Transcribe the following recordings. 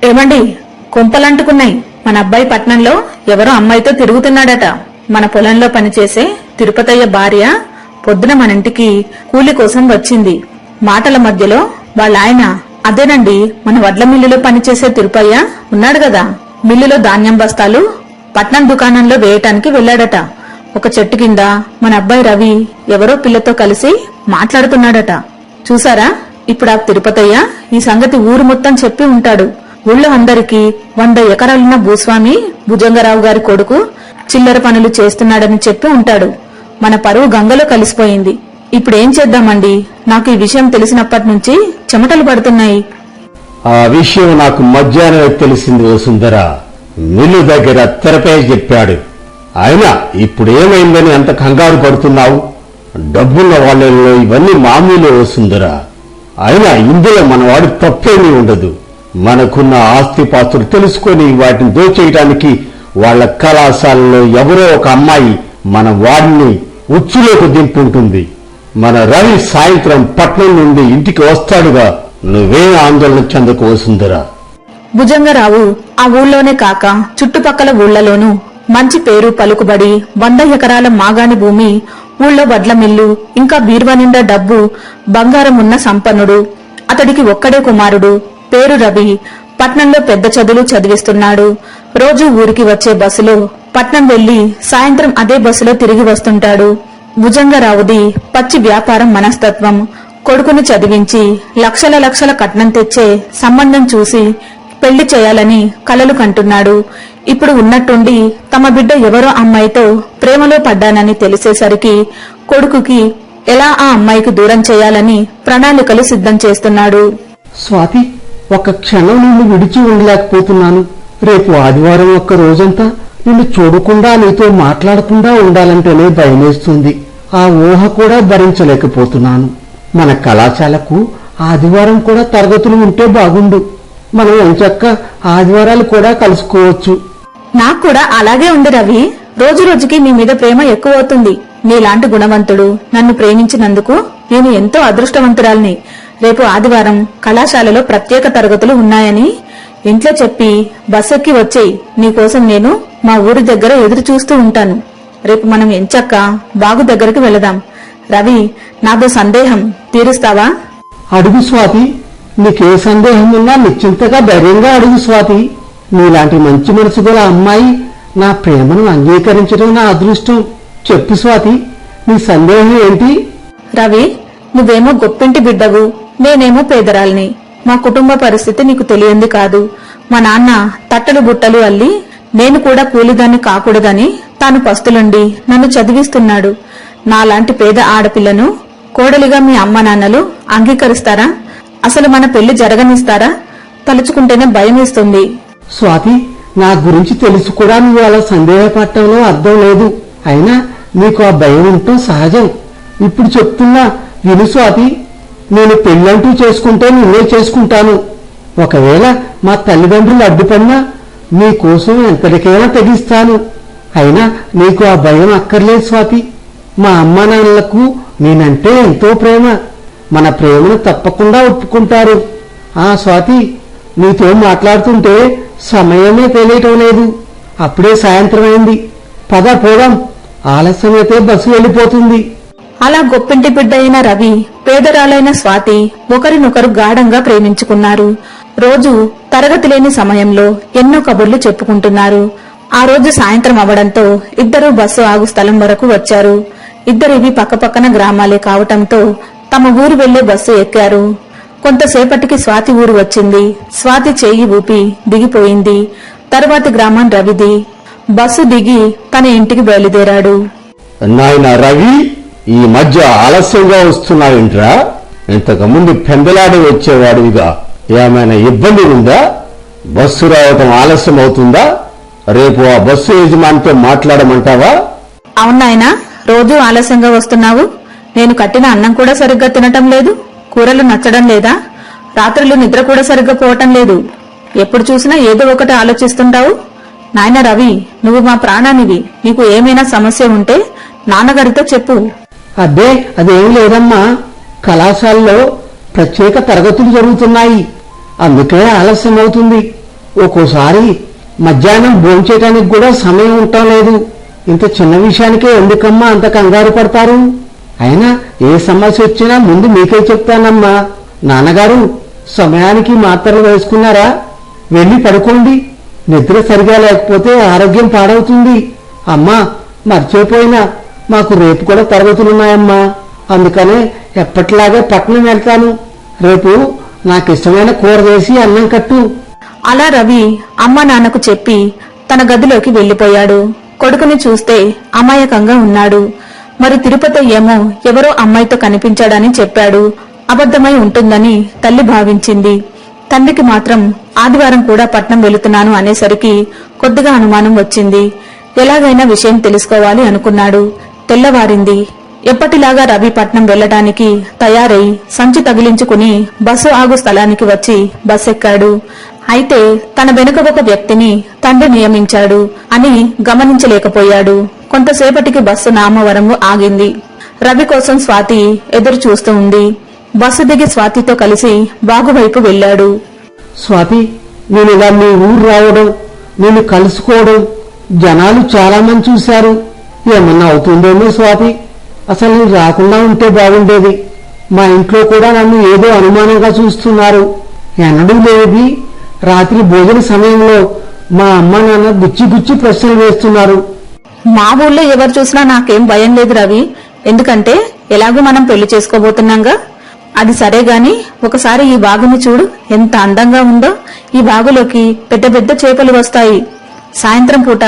ఏమండి, కొంపలంటుకున్నాయి. మన అబ్బాయి పట్నంలో ఎవరో అమ్మాయితో తిరుగుతున్నాడట. మన పొలంలో పనిచేసే తిరుపతయ్య భార్య పొద్దున మన ఇంటికి కూలి కోసం వచ్చింది. మాటల మధ్యలో వాళ్ళ ఆయన, అదేనండి మన వడ్ల మిల్లులో పనిచేసే తిరుపయ్య ఉన్నాడు గదా, మిల్లులో ధాన్యం బస్తాలు పట్నం దుకాణంలో వేయటానికి వెళ్లాడట. ఒక చెట్టు కింద మన అబ్బాయి రవి ఎవరో పిల్లతో కలిసి మాట్లాడుతున్నాడట. చూసారా? ఇప్పుడు ఆ తిరుపతయ్య ఈ సంగతి ఊరు మొత్తం చెప్పి ఉంటాడు. ఊళ్ళో అందరికీ 100 ఎకరాలున్న భూస్వామి భుజంగరావు గారి కొడుకు చిల్లర పనులు చేస్తున్నాడని చెప్పి ఉంటాడు. మన పరువు గంగలో కలిసిపోయింది. ఇప్పుడేం చేద్దామండి? నాకు ఈ విషయం తెలిసినప్పటి నుంచి చెమటలు పడుతున్నాయి. ఆ విషయం నాకు మధ్యాహ్నం తెలిసింది ఓ సుందర. మిల్లు దగ్గర తెరపై చెప్పాడు. అయినా ఇప్పుడేమైందని అంత కంగారు పడుతున్నావు? డబ్బున్న వాళ్ళలో ఇవన్నీ మామూలు ఓ సుందర. అయినా ఇందులో మనవాడు తప్పేమీ ఉండదు. మనకున్న ఆస్తిపాస్తులు తెలుసుకొని వాటిని దోచేయడానికి వాళ్ల కళాశాలలో ఎవరో ఒక అమ్మాయి మన వాడిని ఉచ్చులోకి దింపుంటుంది. మన రవి సాయంత్రం పట్నం నుండి ఇంటికి వస్తాడుగా. నువ్వేం ఆందోళన చెందకు వసుందరా. భుజంగరావు ఆ ఊళ్ళోనే కాక చుట్టుపక్కల ఊళ్లలోనూ మంచి పేరు పలుకుబడి 100 ఎకరాల మాగాణి భూమి, ఊళ్ళో వడ్ల మిల్లు, ఇంకా బీర్వా నిండా డబ్బు బంగారం ఉన్న సంపన్నుడు. అతడికి ఒక్కడే కుమారుడు, పేరు రవి. పట్నంలో పెద్ద చదువులు చదివిస్తున్నాడు. రోజు ఊరికి వచ్చే బస్సులో పట్నం వెళ్లి సాయంత్రం అదే బస్సులో తిరిగి వస్తుంటాడు. భుజంగరావుది పచ్చి వ్యాపారం మనస్తత్వం. కొడుకుని చదివించి లక్షల కట్నం తెచ్చే సంబంధం చూసి పెళ్లి చేయాలని కలలు కంటున్నాడు. ఇప్పుడు ఉన్నట్టుండి తమ బిడ్డ ఎవరో అమ్మాయితో ప్రేమలో పడ్డానని తెలిసేసరికి కొడుకుకి ఎలా ఆ అమ్మాయికి దూరం చేయాలని ప్రణాళికలు సిద్ధం చేస్తున్నాడు. స్వాతి, ఒక క్షణం నిన్ను విడిచి ఉండలేకపోతున్నాను. రేపు ఆదివారం ఒక్క రోజంతా నిన్ను చూడకుండా, నీతో మాట్లాడకుండా ఉండాలంటేనే భయమేస్తుంది. ఆ ఊహ కూడా భరించలేకపోతున్నాను. మన కళాశాలకు ఆదివారం కూడా తరగతులు ఉంటే బాగుండు. మనం ఎంచక్క ఆదివారాలు కూడా కలుసుకోవచ్చు. నాకు కూడా అలాగే ఉంది రవి. రోజు రోజుకి నీ మీద ప్రేమ ఎక్కువవుతుంది. నీలాంటి గుణవంతుడు నన్ను ప్రేమించినందుకు నేను ఎంతో అదృష్టవంతురాల్ని. రేపు ఆదివారం కళాశాలలో ప్రత్యేక తరగతులు ఉన్నాయని ఇంట్లో చెప్పి బస్సెక్కి వచ్చేయి. నీకోసం నేను మా ఊరి దగ్గర ఎదురు చూస్తూ ఉంటాను. రేపు మనం ఎంచక్క బాగు దగ్గరికి వెళదాం. రవి, నాదో సందేహం తీరుస్తావా? అడుగు స్వాతి. నీకే సందేహం ఉన్నా నిశ్చింతగా ధైర్యంగా అడుగు స్వాతి. నీలాంటి మంచి మనసు గల అమ్మాయి నా ప్రేమను అంగీకరించడం నా అదృష్టం. చెప్పు స్వాతి, నీ సందేహం ఏంటి? రవి, నువ్వేమో గొప్పింటి బిడ్డవు, నేనేమో పేదరాల్ని. మా కుటుంబ పరిస్థితి నీకు తెలియంది కాదు. మా నాన్న తట్టలు బుట్టలు అల్లి నేను కూడా కూలిదాన్ని కాకూడదని తాను పస్తులుండి నన్ను చదివిస్తున్నాడు. నాలాంటి పేద ఆడపిల్లను కోడలిగా మీ అమ్మ నాన్నలు అంగీకరిస్తారా? అసలు మన పెళ్లి జరగనిస్తారా? తలుచుకుంటేనే భయమేస్తుంది. స్వాతి, నా గురించి తెలుసు కూడా నువ్వు అలా సందేహపడటంలో అర్థం లేదు. అయినా నీకు ఆ భయం ఉండటం సహజం. ఇప్పుడు చెప్తున్నా విను స్వాతి. నేను పెళ్ళంటూ చేసుకుంటే నువ్వే చేసుకుంటాను. ఒకవేళ మా తల్లిదండ్రులు అడ్డుపడినా నీకోసం ఎంతటికైనా తెగిస్తాను. అయినా నీకు ఆ భయం అక్కర్లేదు స్వాతి. మా అమ్మా నాన్నలకు నేనంటే ఎంతో ప్రేమ. మన ప్రేమను తప్పకుండా ఒప్పుకుంటారు. ఆ స్వాతి, నీతో మాట్లాడుతుంటే సమయమే తెలియటం లేదు. అప్పుడే సాయంత్రం అయింది. పద పోదాం. ఆలస్యమైతే బస్సు వెళ్ళిపోతుంది. అలా గొప్పింటి బిడ్డ అయిన రవి, పేదరాలైన స్వాతి ఒకరినొకరు గాఢంగా ప్రేమించుకున్నారు. రోజు తరగతి లేని సమయంలో ఎన్నో కబుర్లు చెప్పుకుంటున్నారు. ఆ రోజు సాయంత్రం అవడంతో ఇద్దరూ బస్సు ఆగు స్థలం వరకు వచ్చారు. ఇద్దరివి పక్కపక్కన గ్రామాలే కావటంతో తమ ఊరు వెళ్లే బస్సు ఎక్కారు. కొంతసేపటికి స్వాతి ఊరు వచ్చింది. స్వాతి చేయి ఊపి దిగిపోయింది. తరువాతి గ్రామం రవిది. బస్సు దిగి తన ఇంటికి బయలుదేరాడు. నాయన రవి, ఈ మధ్య ఆలస్యంగా వస్తున్నావేంట్రా? ఇంతకుముందు పెందలాడి వచ్చేవాడివిగా. ఏమైనా ఇబ్బంది ఉందా? బస్సు రావటం ఆలస్యం అవుతుందా? రేపు ఆ బస్సు యజమానితో మాట్లాడమంటావా? అవునాయనా, రోజూ ఆలస్యంగా వస్తున్నావు. నేను కట్టిన అన్నం కూడా సరిగ్గా తినటం లేదు, కూరలు నచ్చడం లేదా, రాత్రులు నిద్ర కూడా సరిగ్గా పోవటం లేదు. ఎప్పుడు చూసినా ఏదో ఒకటి ఆలోచిస్తుంటావు. నాయన రవి, నువ్వు మా ప్రాణానివి. నీకు ఏమైనా సమస్య ఉంటే నాన్నగారితో చెప్పు. అబ్బే అదేం లేదమ్మా, కళాశాలలో ప్రత్యేక తరగతులు జరుగుతున్నాయి, అందుకే ఆలస్యం అవుతుంది. ఒక్కోసారి మధ్యాహ్నం భోంచేయడానికి కూడా సమయం ఉండటం లేదు. ఇంత చిన్న విషయానికే ఎందుకమ్మా అంత కంగారు పడతారు? అయినా ఏ సమస్య వచ్చినా ముందు మీకే చెప్తానమ్మా. నాన్నగారు సమయానికి మాత్రలు వేసుకున్నారా? వెళ్ళి పడుకోండి. నిద్ర సరిగా లేకపోతే ఆరోగ్యం పాడవుతుంది. అమ్మా మర్చిపోయినా, మాకు రేపు కూడా తరగతులున్నాయమ్మా, అందుకనే ఎప్పటిలాగే పట్నం వెళ్తాను. రేపు నాకిష్టమైన కూర చేసి అన్నం కట్టు. అలా రవి అమ్మ నాన్నకు చెప్పి తన గదిలోకి వెళ్లిపోయాడు. కొడుకుని చూస్తే అమాయకంగా ఉన్నాడు. మరి తిరుపతి ఏమో ఎవరో అమ్మాయితో కనిపించాడని చెప్పాడు. అబద్ధమై ఉంటుందని తల్లి భావించింది. తండ్రికి మాత్రం ఆదివారం కూడా పట్నం వెళుతున్నాను అనేసరికి కొద్దిగా అనుమానం వచ్చింది. ఎలాగైనా విషయం తెలుసుకోవాలి అనుకున్నాడు. తెల్లవారింది. ఎప్పటిలాగా రవి పట్నం వెళ్లడానికి తయారై సంచి తగిలించుకుని బస్సు ఆగు స్థలానికి వచ్చి బస్సెక్కాడు. అయితే తన వెనుక ఒక వ్యక్తిని తండ్రి నియమించాడు అని గమనించలేకపోయాడు. కొంతసేపటికి బస్సు నామవరం ఆగింది. రవి కోసం స్వాతి ఎదురు చూస్తూ ఉంది. బస్సు దిగి స్వాతితో కలిసి బాగువైపు వెళ్లాడు. స్వాతి, నేను ఇలా మీ ఊరు రావడం, నేను కలుసుకోవడం జనాలు చాలా మంది చూశారు. ఏమన్నా అవుతుందేమో స్వాతి, అసలు నేను రాకుండా ఉంటే బాగుండేది. మా ఇంట్లో కూడా నన్ను ఏదో అనుమానంగా చూస్తున్నారు. ఎన్నడూ లేనిది రాత్రి భోజన సమయంలో మా అమ్మ నాన్న గుచ్చి గుచ్చి ప్రశ్నలు వేస్తున్నారు. మా ఊళ్ళో ఎవరు చూసినా నాకేం భయం లేదు రవి. ఎందుకంటే ఎలాగూ మనం పెళ్లి చేసుకోబోతున్నాంగా. అది సరే గాని ఒకసారి ఈ బాగుని చూడు, ఎంత అందంగా ఉందో. ఈ బాగులోకి పెద్ద పెద్ద చేపలు వస్తాయి. సాయంత్రం పూట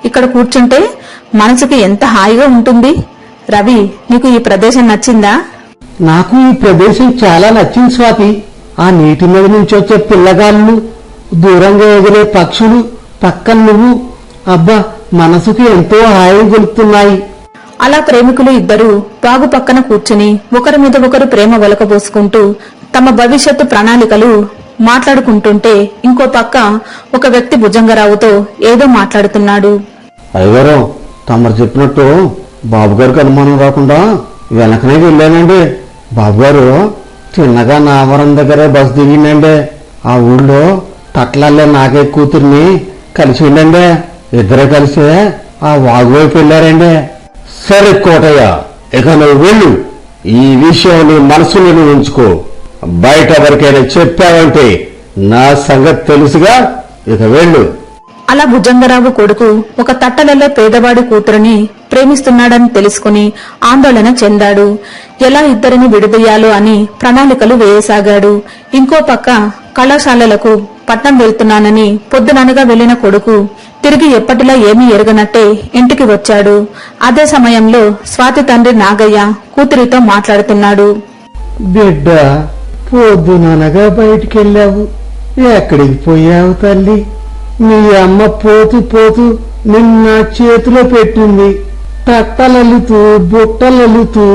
ఇక్కడ కూర్చుంటే మనసుకి ఎంత హాయిగా ఉంటుంది. రవి, నీకు ఈ ప్రదేశం నచ్చిందా? నాకు ఈ ప్రదేశం చాలా నచ్చింది స్వాతి. ఆ నీటి మీద నుంచి వచ్చే పిల్లగాళ్ళు, దూరంగా ఎగిరే పక్షులు, పక్కన నువ్వు, అబ్బా మనసుకి ఎంతో హాయి గొలుపుతున్నాయి. అలా ప్రేమికులు ఇద్దరూ బాగు పక్కన కూర్చుని ఒకరి మీద ఒకరు ప్రేమ ఒలకబోసుకుంటూ తమ భవిష్యత్తు ప్రణాళికలు మాట్లాడుకుంటుంటే ఇంకో పక్క ఒక వ్యక్తి భుజంగరావుతో ఏదో మాట్లాడుతున్నాడు. అయ్యగారు, తమరు చెప్పినట్టు బాబుగారికి అనుమానం రాకుండా వెనకనే వెళ్ళానండి. బాబుగారు చిన్నగా నావరం దగ్గరే బస్ దిగిందండి. ఆ ఊళ్ళో తట్లల్లే నాగే కూతుర్ని కలిసి వెళ్ళండి. ఇద్దరే కలిసే ఆ వాగువైపు వెళ్ళారండి. సరే కోటయ్య, ఇక నువ్వు వెళ్ళు. ఈ విషయం నీ మనసులో ఉంచుకో. బయట ఎవరికైనా చెప్పావంటే నా సంగతి తెలుసుగా, ఇక వెళ్ళు. అలా భుజంగరావు కొడుకు ఒక తట్టలలో పేదవాడి కూతురుని ప్రేమిస్తున్నాడని తెలుసుకుని ఆందోళన చెందాడు. ఎలా ఇద్దరిని విడదీయాలో అని ప్రణాళికలు వేయసాగాడు. ఇంకో పక్క కళాశాలలకు పట్నం వెళ్తున్నానని పొద్దుననగా వెళ్లిన కొడుకు తిరిగి ఎప్పటిలా ఏమీ ఎరగనట్టే ఇంటికి వచ్చాడు. అదే సమయంలో స్వాతి తండ్రి నాగయ్య కూతురితో మాట్లాడుతున్నాడు. బిడ్డ, పొద్దుననగా బయటికెళ్ళావు, ఎక్కడికి పోయావు తల్లి? మీ అమ్మ పోతూ పోతూ నిన్న చేతిలో పెట్టింది. తట్టలల్లుతూ బుట్టలల్లుతూ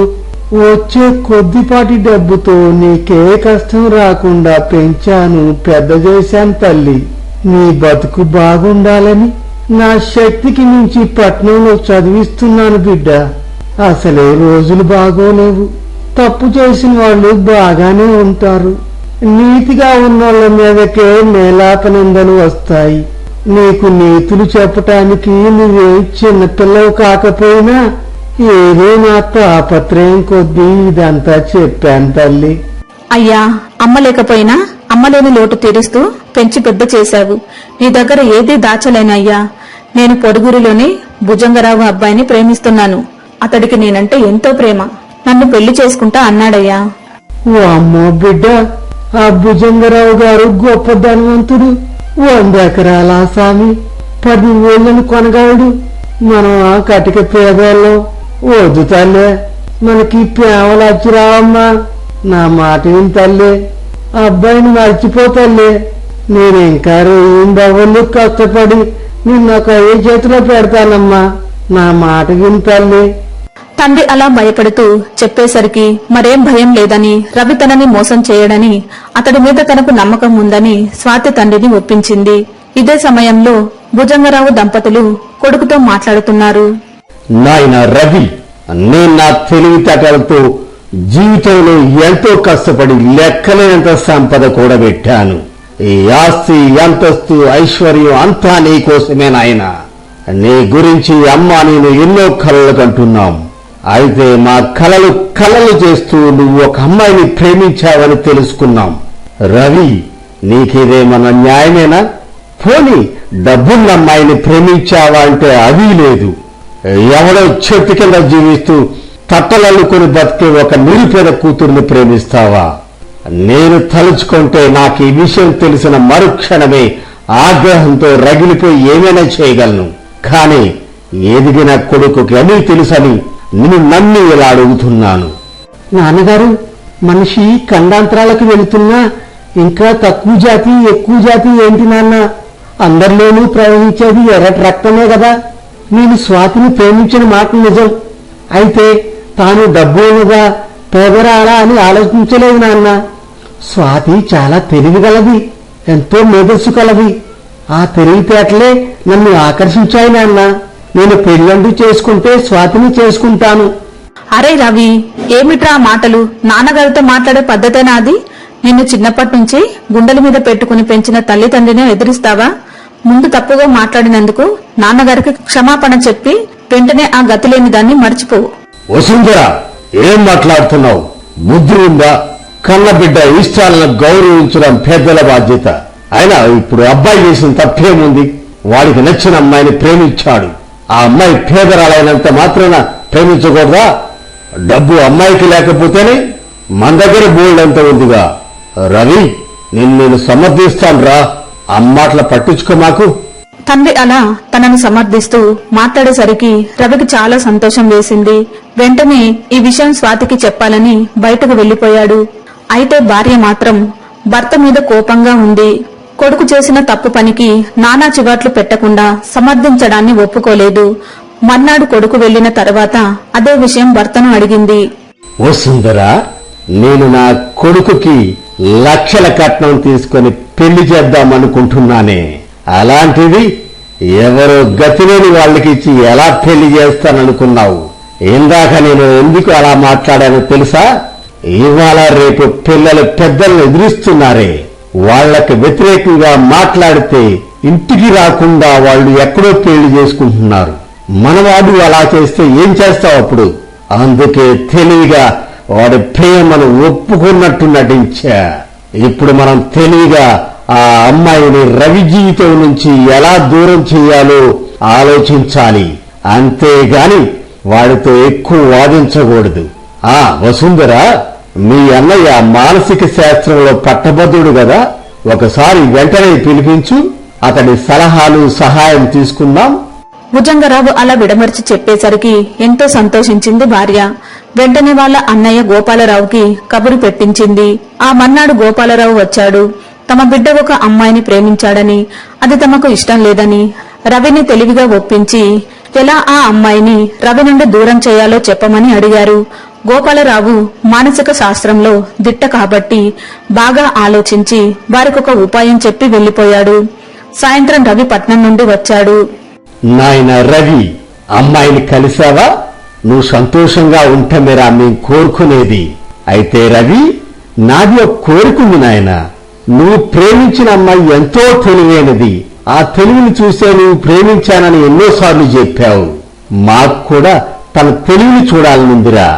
వచ్చే కొద్దిపాటి డబ్బుతో నీకే కష్టం రాకుండా పెంచాను, పెద్ద చేశాను తల్లి. నీ బతుకు బాగుండాలని నా శక్తికి మించి పట్నంలో చదివిస్తున్నాను బిడ్డ. అసలే రోజులు బాగోలేవు. తప్పు చేసిన వాళ్ళు బాగానే ఉంటారు. నీతిగా ఉన్నోళ్ల మీదకే మేలాపనిందలు వస్తాయి. నీకు నీతులు చెప్పటానికి నువ్వే చిన్నపిల్లవు కాకపోయినా ఏదో నా తాపత్రయం కొద్దీ ఇదంతా చెప్పాను తల్లి. అయ్యా, అమ్మ లేకపోయినా అమ్మలేని లోటు తీరుస్తూ పెంచి పెద్ద చేశావు. నీ దగ్గర ఏదీ దాచలేనయ్యా. నేను పొరుగురిలోనే భుజంగరావు అబ్బాయిని ప్రేమిస్తున్నాను. అతడికి నేనంటే ఎంతో ప్రేమ. నన్ను పెళ్లి చేసుకుంటా అన్నాడయ్యా. ఓ అమ్మో బిడ్డ, ఆ భుజంగరావు గారు గొప్ప ధనవంతుడు. 100 ఎకరాల ఆసామి, 10 ఊళ్ళను కొనగాడు. మనం ఆ కటిక పేదోళ్ళం. వద్దు తల్లే, మనకి ప్రేమలు వచ్చి రావమ్మా. నా మాట ఏం తల్లే, అబ్బాయిని మర్చిపోతల్లే. నేను ఇంకా 2 కష్టపడి నిన్న ఒక ఏ చేతిలో పెడతానమ్మా, నా మాట వింటాలే. తండ్రి అలా భయపడుతూ చెప్పేసరికి మరేం భయం లేదని, రవి తనని మోసం చేయడని, అతడి మీద తనకు నమ్మకం ఉందని స్వాతి తండ్రిని ఒప్పించింది. ఇదే సమయంలో భుజంగరావు దంపతులు కొడుకుతో మాట్లాడుతున్నారు. నాయన రవి, నేను నా తెలివితేటలతో జీవితంలో ఎంతో కష్టపడి లెక్కలేనంత సంపద కూడబెట్టాను. ఈ ఆస్తి, అంతస్తు, ఐశ్వర్యం అంతా నీ కోసమే నాయన. నీ గురించి అమ్మ నేను ఎన్నో కలలు కంటున్నాం. అయితే మా కలలు చేస్తూ నువ్వు ఒక అమ్మాయిని ప్రేమించావని తెలుసుకున్నాం. రవి, నీకిదేమన్నా న్యాయమేనా? పోనీ డబ్బున్న అమ్మాయిని ప్రేమించావా అంటే అది లేదు. ఎవడో చెట్టు కింద జీవిస్తూ తట్టలల్లుకొని బతికే ఒక నిరుపేద కూతుర్ని ప్రేమిస్తావా? నేను తలుచుకుంటే నాకు ఈ విషయం తెలిసిన మరుక్షణమే ఆగ్రహంతో రగిలిపోయి ఏమైనా చేయగలను. కానీ ఎదిగిన కొడుకుకి అన్నీ తెలుసని నిన్ను నమ్మి ఇలా అడుగుతున్నాను. నాన్నగారు, మనిషి ఖండాంతరాలకు వెళుతున్నా ఇంకా తక్కువ జాతి ఎక్కువ జాతి ఏంటి నాన్న? అందరిలోనూ ప్రవహించేది ఎర్రటి రక్తమే కదా. నేను స్వాతిని ప్రేమించిన మాట నిజం. అయితే తాను డబ్బులుగా పేదరాలా అని ఆలోచించలేదు నాన్న. స్వాతి చాలా తెలివిగలది, ఎంతో మేధస్సు కలది. ఆ తెలివితేటలే నన్ను ఆకర్షించాయి నాన్న. నేను పెళ్ళంటూ చేసుకుంటే స్వాతిని చేసుకుంటాను. అరే రవి, ఏమిట్రా మాటలు? నాన్నగారితో మాట్లాడే పద్ధతేనా అది? నిన్ను చిన్నప్పటి నుంచి గుండెల మీద పెట్టుకుని పెంచిన తల్లిదండ్రిని ఎదిరిస్తావా? ముందు తప్పుగా మాట్లాడినందుకు నాన్నగారికి క్షమాపణ చెప్పి వెంటనే ఆ గతి లేని దాన్ని మర్చిపోవు. వసుంధర, ఏం మాట్లాడుతున్నావు? బుద్ధి ఉందా? కన్నబిడ్డ ఇష్టాలను గౌరవించడం పెద్దల బాధ్యత. అయినా ఇప్పుడు అబ్బాయి చేసిన తప్పేముంది? వాడికి నచ్చిన అమ్మాయిని ప్రేమించాడు. ఆ అమ్మాయి పేదరాలైనంత మాత్రాన ప్రేమించకూడదా? డబ్బు అమ్మాయికి లేకపోతేనే మన దగ్గర బోల్డంత ఉందిగా. రవి, నేను సమర్థిస్తాను రా. అమ్మాట్ల పట్టించుకో మాకు. తండ్రి అలా తనను సమర్థిస్తూ మాట్లాడేసరికి రవికి చాలా సంతోషం వేసింది. వెంటనే ఈ విషయం స్వాతికి చెప్పాలని బయటకు వెళ్లిపోయాడు. అయితే భార్య మాత్రం భర్త మీద కోపంగా ఉంది. కొడుకు చేసిన తప్పు పనికి నానా చివాట్లు పెట్టకుండా సమర్థించడాన్ని ఒప్పుకోలేదు. మర్నాడు కొడుకు వెళ్లిన తర్వాత అదే విషయం భర్తను అడిగింది. ఓ సుందరా, నేను నా కొడుకుకి లక్షల కట్నం తీసుకొని పెళ్లి చేద్దామనుకుంటున్నానే. అలాంటిది ఎవరో గతిలేని వాళ్ళకి ఇచ్చి ఎలా పెళ్లి చేస్తాననుకున్నావు? ఇందాక నేను ఎందుకు అలా మాట్లాడానో తెలుసా? ఇవాళ రేపు పిల్లలు పెద్దలను ఎదురిస్తున్నారే, వాళ్లకు వ్యతిరేకంగా మాట్లాడితే ఇంటికి రాకుండా వాళ్ళు ఎక్కడో పెళ్లి చేసుకుంటున్నారు. మనవాడు అలా చేస్తే ఏం చేస్తావు అప్పుడు? అందుకే తెలివిగా వాడి ప్రేమను ఒప్పుకున్నట్టు నటించా. ఇప్పుడు మనం తెలివిగా ఆ అమ్మాయిని రవి జీవితం నుంచి ఎలా దూరం చేయాలో ఆలోచించాలి. అంతేగాని వాడితో ఎక్కువ వాదించకూడదు. వసుంధర, మీ అన్నయ్య మానసిక శాస్త్రంలో పట్టభద్రుడు కదా, ఒకసారి వెంటనే పిలిపించు, అతడి సలహాలు సహాయం తీసుకుందాం. భుజంగరావు అలా విడమర్చి చెప్పేసరికి ఎంతో సంతోషించింది భార్య. వెంటనే వాళ్ళ అన్నయ్య గోపాలరావుకి కబురు పెట్టించింది. ఆ మర్నాడు గోపాలరావు వచ్చాడు. తమ బిడ్డ ఒక అమ్మాయిని ప్రేమించాడని, అది తమకు ఇష్టం లేదని రవిని తెలివిగా ఒప్పించి ఎలా ఆ అమ్మాయిని రవి నుండి దూరం చేయాలో చెప్పమని అడిగారు. గోపాలరావు మానసిక శాస్త్రంలో దిట్ట కాబట్టి బాగా ఆలోచించి వారికొక ఉపాయం చెప్పి వెళ్లిపోయాడు. సాయంత్రం రవి పట్నం నుండి వచ్చాడు. నాయన రవి, అమ్మాయిని కలిశావా? నువ్వు సంతోషంగా ఉంటమేరా మేం కోరుకునేది. అయితే రవి, నాది ఒక కోరుకుంది నాయన. నువ్వు ప్రేమించిన అమ్మాయి ఎంతో తెలివైనది. ఆ తెలివిని చూసే నువ్వు ప్రేమించానని ఎన్నోసార్లు చెప్పావు. మాకు కూడా తన తెలివిని చూడాలనుందిరా.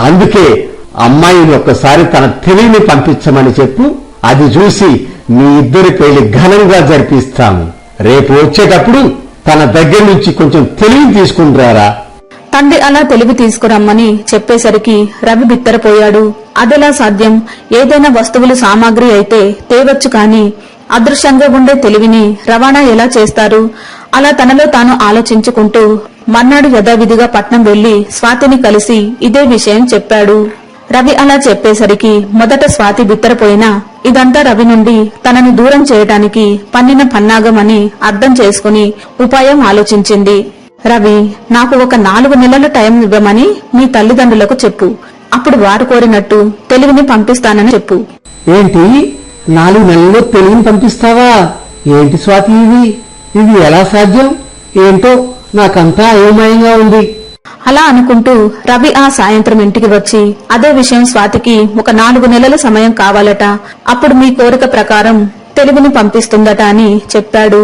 అందుకే అమ్మాయిని ఒక్కసారి తన తెలివిని పంపించమని చెప్పు. అది చూసి మీ ఇద్దరి పెళ్లి ఘనంగా జరిపిస్తాము. రేపు వచ్చేటప్పుడు తన దగ్గర నుంచి కొంచెం తెలివి తీసుకుంటారా. తండ్రి అలా తెలివి తీసుకురమ్మని చెప్పేసరికి రవి బిత్తరపోయాడు. అదెలా సాధ్యం? ఏదైనా వస్తువులు సామాగ్రి అయితే తేవచ్చు, కాని అదృశ్యంగా ఉండే తెలివిని రవాణా ఎలా చేస్తారు? అలా తనలో తాను ఆలోచించుకుంటూ మర్నాడు యథావిధిగా పట్నం వెళ్లి స్వాతిని కలిసి ఇదే విషయం చెప్పాడు. రవి అలా చెప్పేసరికి మొదట స్వాతి బిత్తరపోయినా ఇదంతా రవి నుండి తనని దూరం చేయటానికి పన్నిన పన్నాగం అని అర్థం చేసుకుని ఉపాయం ఆలోచించింది. రవి, నాకు ఒక 4 నెలల టైం ఇవ్వమని మీ తల్లిదండ్రులకు చెప్పు. అప్పుడు వారు కోరినట్టు తెలివిని పంపిస్తానని చెప్పు. ఏంటి 4 నెలల్లో తెలివిని పంపిస్తావా? ఏంటి స్వాతి ఇది ఎలా సాధ్యం? ఏంటో నాకంతా అయోమయంగా ఉంది. అలా అనుకుంటూ రవి ఆ సాయంత్రం ఇంటికి వచ్చి అదే విషయం స్వాతికి ఒక 4 నెలల సమయం కావాలట, అప్పుడు మీ కోరిక ప్రకారం తెలివిని పంపిస్తుందట అని చెప్పాడు.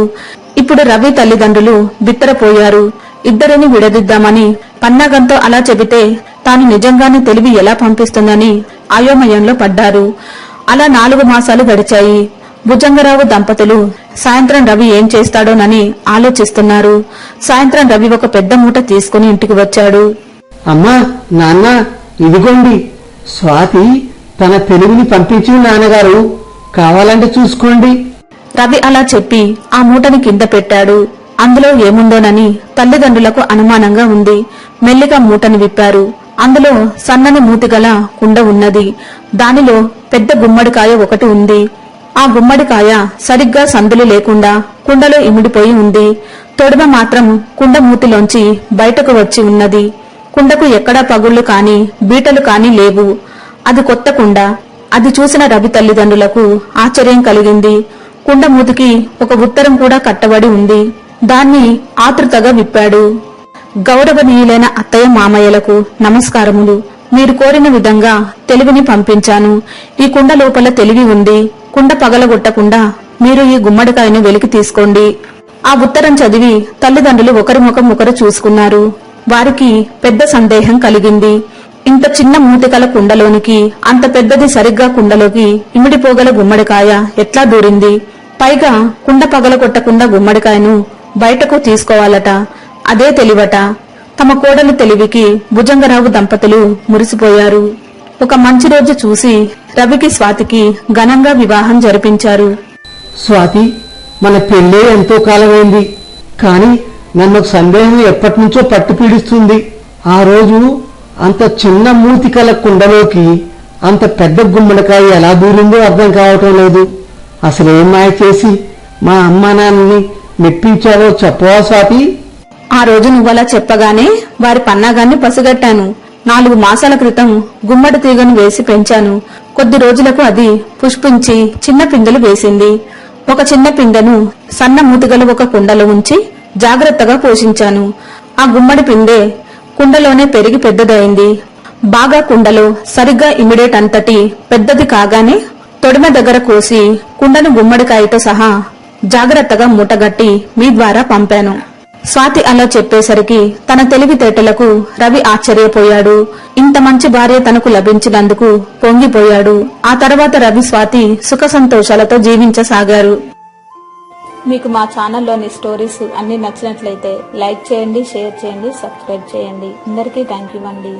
ఇప్పుడు రవి తల్లిదండ్రులు బిత్తరపోయారు. ఇద్దరిని విడదిద్దామని పన్నాగంతో అలా చెబితే తాను నిజంగానే తెలివి ఎలా పంపిస్తుందని అయోమయంలో పడ్డారు. అలా 4 మాసాలు గడిచాయి. భుజంగరావు దంపతులు సాయంత్రం రవి ఏం చేస్తాడోనని ఆలోచిస్తున్నారు. సాయంత్రం రవి ఒక పెద్ద మూట తీసుకుని ఇంటికి వచ్చాడు. అమ్మా, నాన్న, ఇదిగోండి స్వాతి తన తెలివిని పంపించి నాన్నగారు, కావాలంటే చూసుకోండి. రవి అలా చెప్పి ఆ మూటని కింద పెట్టాడు. అందులో ఏముందోనని తల్లిదండ్రులకు అనుమానంగా ఉంది. మెల్లిగా మూటని విప్పారు. అందులో సన్నని మూతిగల కుండ ఉన్నది. దానిలో పెద్ద గుమ్మడికాయ ఒకటి ఉంది. ఆ గుమ్మడికాయ సరిగ్గా సందులు లేకుండా కుండలో ఇమిడిపోయి ఉంది. తొడిమ మాత్రం కుండ మూతిలోంచి బయటకు వచ్చి ఉన్నది. కుండకు ఎక్కడా పగుళ్లు కాని బీటలు కాని లేవు. అది కొత్త కుండ. అది చూసిన రవి తల్లిదండ్రులకు ఆశ్చర్యం కలిగింది. కుండ మూతికి ఒక ఉత్తరం కూడా కట్టబడి ఉంది. దాన్ని ఆతృతగా విప్పాడు. గౌరవనీయులైన అత్తయ్య మామయ్యలకు నమస్కారములు. మీరు కోరిన విధంగా తెలివిని పంపించాను. ఈ కుండ లోపల తెలివి ఉంది. కుండ పగలగొట్టకుండా మీరు ఈ గుమ్మడికాయను వెలికి తీసుకోండి. ఆ ఉత్తరం చదివి తల్లిదండ్రులు ఒకరి ముఖం ఒకరు చూసుకున్నారు. వారికి పెద్ద సందేహం కలిగింది. ఇంత చిన్న మూతికల కుండలోనికి అంత పెద్దది సరిగ్గా కుండలోకి ఇమిడిపోగల గుమ్మడికాయ ఎట్లా దూరింది? పైగా కుండ పగలగొట్టకుండా గుమ్మడికాయను బయటకు తీసుకోవాలట. అదే తెలివట. తమ కోడలు తెలివికి భుజంగరావు దంపతులు మురిసిపోయారు. ఒక మంచి రోజు చూసి రవికి స్వాతికి ఘనంగా వివాహం జరిపించారు. స్వాతి, మన పెళ్ళే ఎంతో కాలమైంది, కాని నన్ను ఒక సందేహం ఎప్పటి నుంచో పట్టు పీడిస్తుంది. ఆ రోజు అంత చిన్న మూతికల కుండలోకి అంత పెద్ద గుమ్మడికాయ ఎలా దూరిందో అర్థం కావటం లేదు. అసలేం మాయ చేసి మా అమ్మా నాన్నని మెప్పించావో చెప్పవా స్వాతి? ఆ రోజు నువ్వలా చెప్పగానే వారి పన్నాగాన్ని పసిగట్టాను. 4 మాసాల క్రితం గుమ్మడి తీగను వేసి పెంచాను. కొద్ది రోజులకు అది పుష్పించి చిన్న పిందెలు వేసింది. ఒక చిన్న పిందెను సన్న మూతిగల ఒక కుండలో ఉంచి జాగ్రత్తగా పోషించాను. ఆ గుమ్మడి పిందె కుండలోనే పెరిగి పెద్దదైంది. బాగా కుండలో సరిగ్గా ఇమిడేటంతటి పెద్దది కాగానే తొడిమ దగ్గర కోసి కుండను గుమ్మడికాయతో సహా జాగ్రత్తగా మూటగట్టి మీ ద్వారా పంపాను. స్వాతి అలా చెప్పేసరికి తన తెలివితేటలకు రవి ఆశ్చర్యపోయాడు. ఇంత మంచి భార్య తనకు లభించినందుకు పొంగిపోయాడు. ఆ తర్వాత రవి స్వాతి సుఖ సంతోషాలతో జీవించసాగారు. మీకు మా ఛానల్లోని స్టోరీస్ అన్ని నచ్చినట్లయితే లైక్ చేయండి, షేర్ చేయండి, సబ్స్క్రైబ్ చేయండి. అందరికీ థ్యాంక్ యూ అండి.